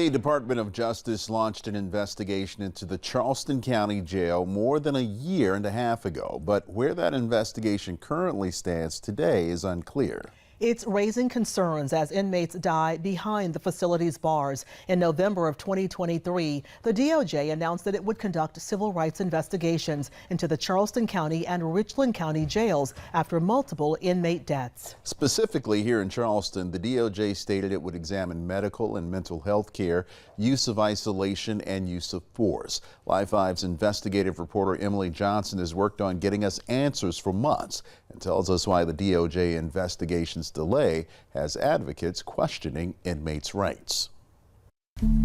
The Department of Justice launched an investigation into the Charleston County Jail more than a year and a half ago, but where that investigation currently stands today is unclear. It's raising concerns as inmates die behind the facility's bars. In November of 2023, the DOJ announced that it would conduct civil rights investigations into the Charleston County and Richland County jails after multiple inmate deaths. Specifically here in Charleston, the DOJ stated it would examine medical and mental health care, use of isolation, and use of force. Live 5's investigative reporter Emily Johnson has worked on getting us answers for months and tells us why the DOJ investigation's delay has advocates questioning inmates' rights.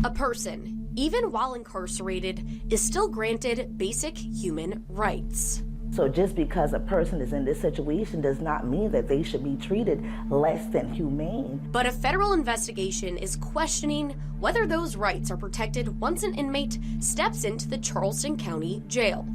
A person, even while incarcerated, is still granted basic human rights. So just because a person is in this situation does not mean that they should be treated less than humane. But a federal investigation is questioning whether those rights are protected once an inmate steps into the Charleston County Jail.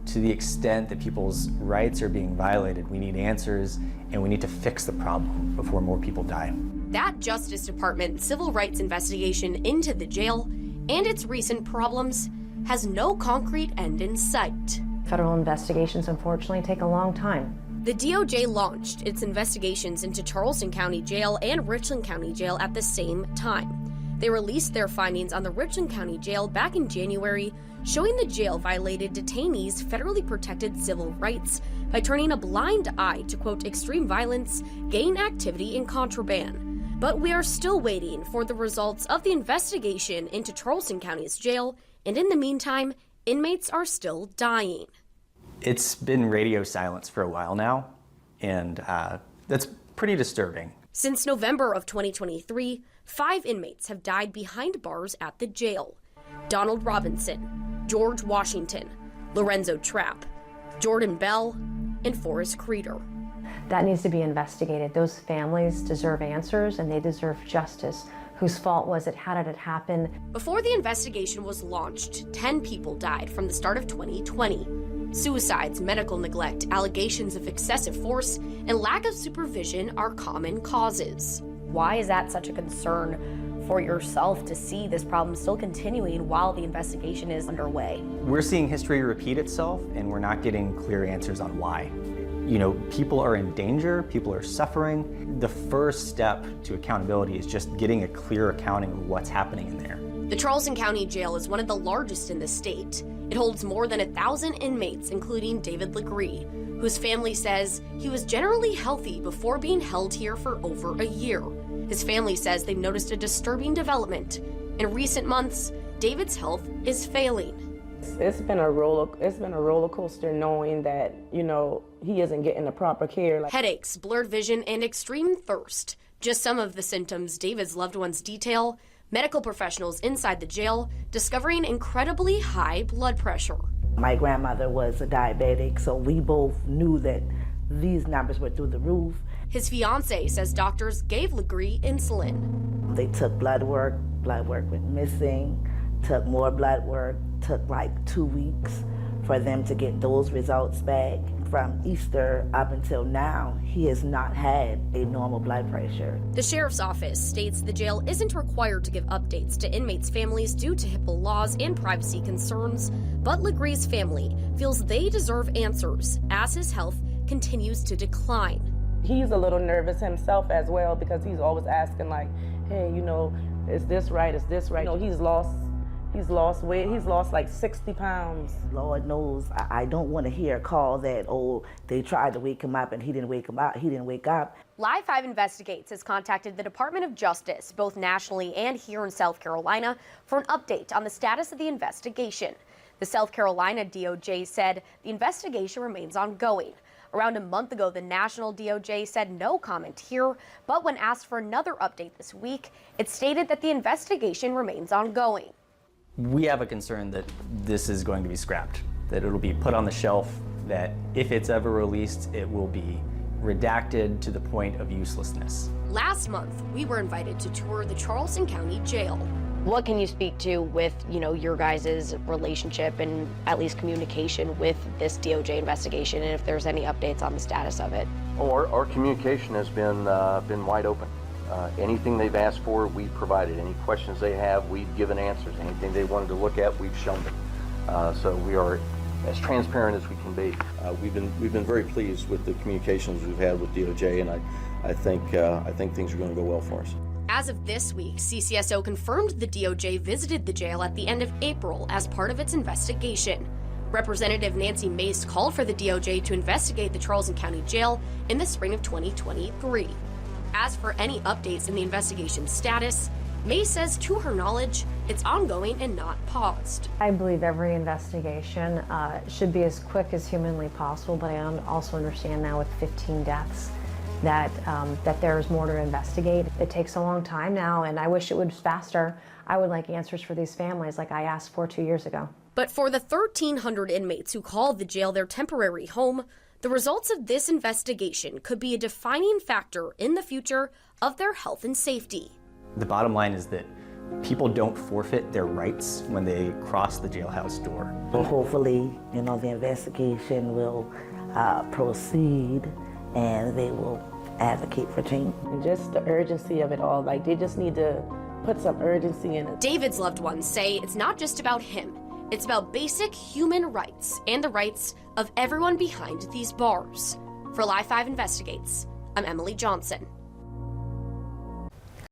To the extent that people's rights are being violated, we need answers and we need to fix the problem before more people die. That Justice Department civil rights investigation into the jail and its recent problems has no concrete end in sight. Federal investigations, unfortunately, take a long time. The DOJ launched its investigations into Charleston County Jail and Richland County Jail at the same time. They released their findings on the Richland County Jail back in January, showing the jail violated detainees' federally protected civil rights by turning a blind eye to, quote, extreme violence, gang activity, and contraband. But we are still waiting for the results of the investigation into Charleston County's jail, and in the meantime, inmates are still dying. It's been radio silence for a while now, and that's pretty disturbing. Since November of 2023, 5 inmates have died behind bars at the jail. Donald Robinson, George Washington, Lorenzo Trapp, Jordan Bell, and Forrest Creeder. That needs to be investigated. Those families deserve answers and they deserve justice. Whose fault was it? How did it happen? Before the investigation was launched, 10 people died from the start of 2020. Suicides, medical neglect, allegations of excessive force, and lack of supervision are common causes. Why is that such a concern for yourself to see this problem still continuing while the investigation is underway? We're seeing history repeat itself, and we're not getting clear answers on why. You know, people are in danger, people are suffering. The first step to accountability is just getting a clear accounting of what's happening in there. The Charleston County Jail is one of the largest in the state. It holds more than 1,000 inmates, including David Legree, whose family says he was generally healthy before being held here for over a year. His family says they've noticed a disturbing development. In recent months, David's health is failing. It's been a roller coaster knowing that, you know, he isn't getting the proper care. Headaches, blurred vision, and extreme thirst. Just some of the symptoms David's loved ones detail. Medical professionals inside the jail discovering incredibly high blood pressure. My grandmother was a diabetic, so we both knew that these numbers were through the roof. His fiance says doctors gave Legree insulin. They took blood work went missing, took more blood work, took like 2 weeks for them to get those results back. From Easter up until now, he has not had a normal blood pressure. The sheriff's office states the jail isn't required to give updates to inmates' families due to HIPAA laws and privacy concerns, but Legree's family feels they deserve answers as his health continues to decline. He's a little nervous himself as well because he's always asking like, hey, you know, is this right? Is this right? You know, he's lost weight. He's lost like 60 pounds. Lord knows, I don't want to hear a call that, oh, they tried to wake him up and he didn't wake up. Live 5 Investigates has contacted the Department of Justice, both nationally and here in South Carolina, for an update on the status of the investigation. The South Carolina DOJ said the investigation remains ongoing. Around a month ago, the national DOJ said no comment here, but when asked for another update this week, it stated that the investigation remains ongoing. We have a concern that this is going to be scrapped, that it'll be put on the shelf, that if it's ever released, it will be redacted to the point of uselessness. Last month, we were invited to tour the Charleston County Jail. What can you speak to with, your guys' relationship and at least communication with this DOJ investigation, and if there's any updates on the status of it? Our communication has been wide open. Anything they've asked for, we've provided. Any questions they have, we've given answers. Anything they wanted to look at, we've shown them. So we are as transparent as we can be. We've been very pleased with the communications we've had with DOJ, and I think things are going to go well for us. As of this week, CCSO confirmed the DOJ visited the jail at the end of April as part of its investigation. Representative Nancy Mace called for the DOJ to investigate the Charleston County Jail in the spring of 2023. As for any updates in the investigation status, Mace says to her knowledge, it's ongoing and not paused. I believe every investigation should be as quick as humanly possible, but I also understand now with 15 deaths that there's more to investigate. It takes a long time now, and I wish it was faster. I would like answers for these families like I asked for 2 years ago. But for the 1,300 inmates who called the jail their temporary home, the results of this investigation could be a defining factor in the future of their health and safety. The bottom line is that people don't forfeit their rights when they cross the jailhouse door. Well, hopefully, the investigation will proceed and they will advocate for change. And just the urgency of it all, like they just need to put some urgency in it. David's loved ones say it's not just about him. It's about basic human rights and the rights of everyone behind these bars. For Live 5 Investigates, I'm Emily Johnson.